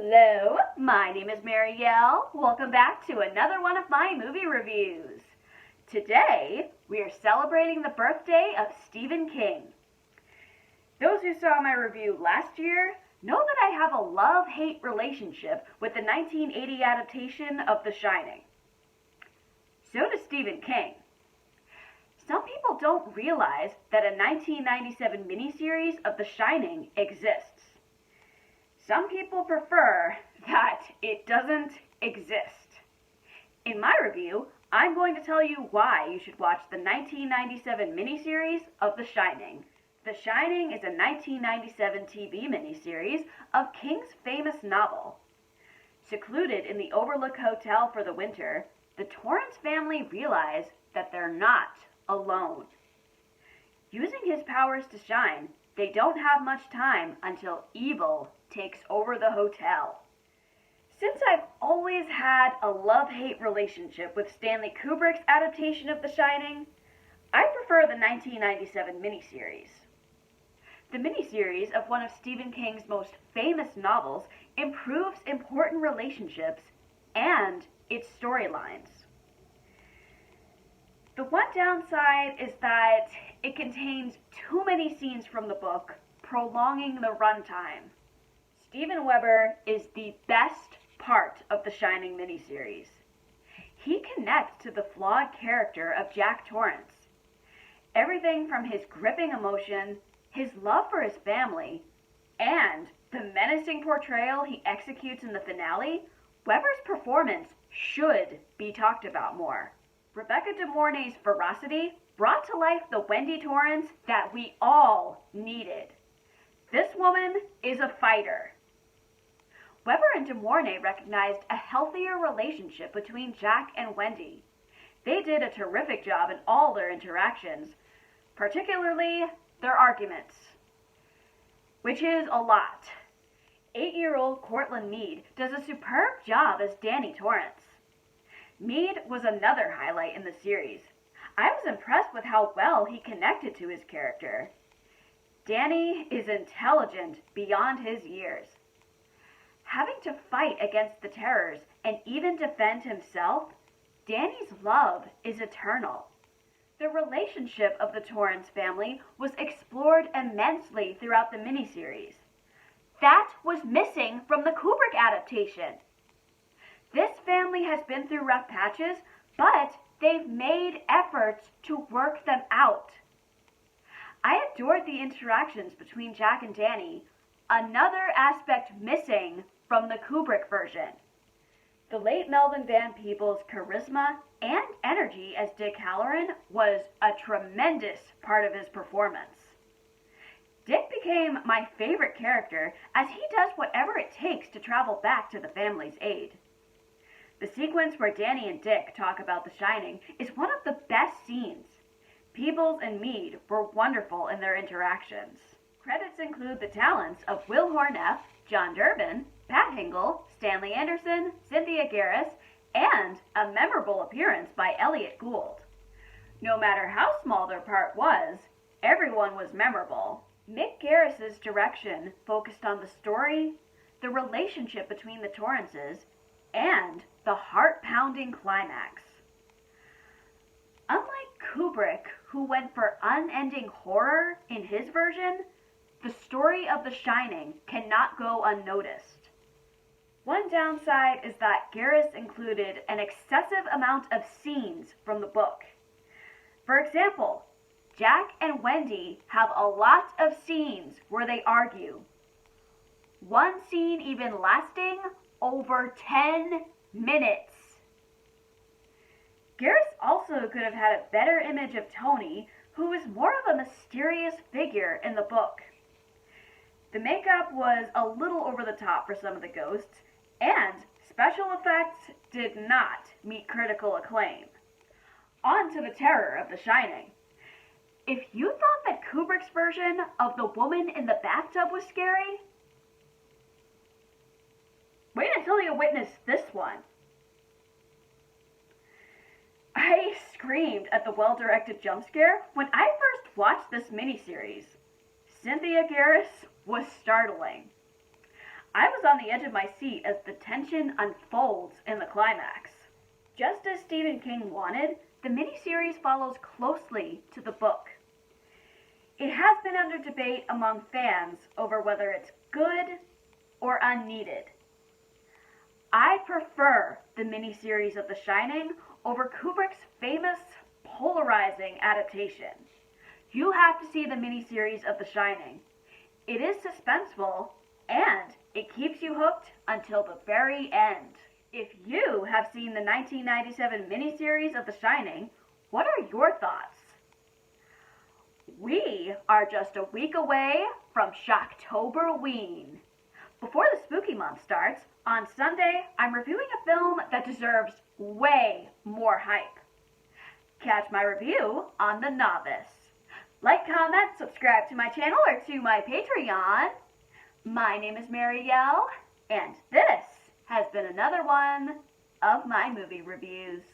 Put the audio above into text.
Hello, my name is Marielle. Welcome back to another one of my movie reviews. Today, we are celebrating the birthday of Stephen King. Those who saw my review last year know that I have a love-hate relationship with the 1980 adaptation of The Shining. So does Stephen King. Some people don't realize that a 1997 miniseries of The Shining exists. Some people prefer that it doesn't exist. In my review, I'm going to tell you why you should watch the 1997 miniseries of The Shining. The Shining is a 1997 TV miniseries of King's famous novel. Secluded in the Overlook Hotel for the winter, the Torrance family realize that they're not alone. Using his powers to shine, they don't have much time until evil takes over the hotel. Since I've always had a love-hate relationship with Stanley Kubrick's adaptation of The Shining, I prefer the 1997 miniseries. The miniseries of one of Stephen King's most famous novels improves important relationships and its storylines. The one downside is that it contains too many scenes from the book, prolonging the runtime. Steven Weber is the best part of the Shining miniseries. He connects to the flawed character of Jack Torrance. Everything from his gripping emotion, his love for his family, and the menacing portrayal he executes in the finale, Weber's performance should be talked about more. Rebecca De Mornay's ferocity brought to life the Wendy Torrance that we all needed. This woman is a fighter. Weber and De Mornay recognized a healthier relationship between Jack and Wendy. They did a terrific job in all their interactions, particularly their arguments, which is a lot. 8-year-old Cortland Mead does a superb job as Danny Torrance. Mead was another highlight in the series. I was impressed with how well he connected to his character. Danny is intelligent beyond his years. Having to fight against the terrors and even defend himself, Danny's love is eternal. The relationship of the Torrance family was explored immensely throughout the miniseries. That was missing from the Kubrick adaptation. This family has been through rough patches, but they've made efforts to work them out. I adored the interactions between Jack and Danny, another aspect missing from the Kubrick version. The late Melvin Van Peebles' charisma and energy as Dick Halloran was a tremendous part of his performance. Dick became my favorite character as he does whatever it takes to travel back to the family's aid. The sequence where Danny and Dick talk about The Shining is one of the best scenes. Peebles and Mead were wonderful in their interactions. Credits include the talents of Will Horneff, John Durbin, Pat Hingle, Stanley Anderson, Cynthia Garris, and a memorable appearance by Elliot Gould. No matter how small their part was, everyone was memorable. Mick Garris's direction focused on the story, the relationship between the Torrances, and the heart-pounding climax. Unlike Kubrick, who went for unending horror in his version, the story of The Shining cannot go unnoticed. One downside is that Garris included an excessive amount of scenes from the book. For example, Jack and Wendy have a lot of scenes where they argue. One scene even lasting over 10 minutes. Garris also could have had a better image of Tony, who is more of a mysterious figure in the book. The makeup was a little over the top for some of the ghosts, and special effects did not meet critical acclaim. On to the terror of The Shining. If you thought that Kubrick's version of the woman in the bathtub was scary, wait until you witness this one. I screamed at the well-directed jump scare when I first watched this miniseries. Cynthia Garris was startling. I was on the edge of my seat as the tension unfolds in the climax. Just as Stephen King wanted, the miniseries follows closely to the book. It has been under debate among fans over whether it's good or unneeded. I prefer the miniseries of The Shining over Kubrick's famous polarizing adaptation. You'll have to see the miniseries of The Shining. It is suspenseful, and it keeps you hooked until the very end. If you have seen the 1997 miniseries of The Shining, what are your thoughts? We are just a week away from Shocktoberween. Before the spooky month starts, on Sunday, I'm reviewing a film that deserves way more hype. Catch my review on The Novice. Like, comment, subscribe to my channel or to my Patreon. My name is Marielle, and this has been another one of my movie reviews.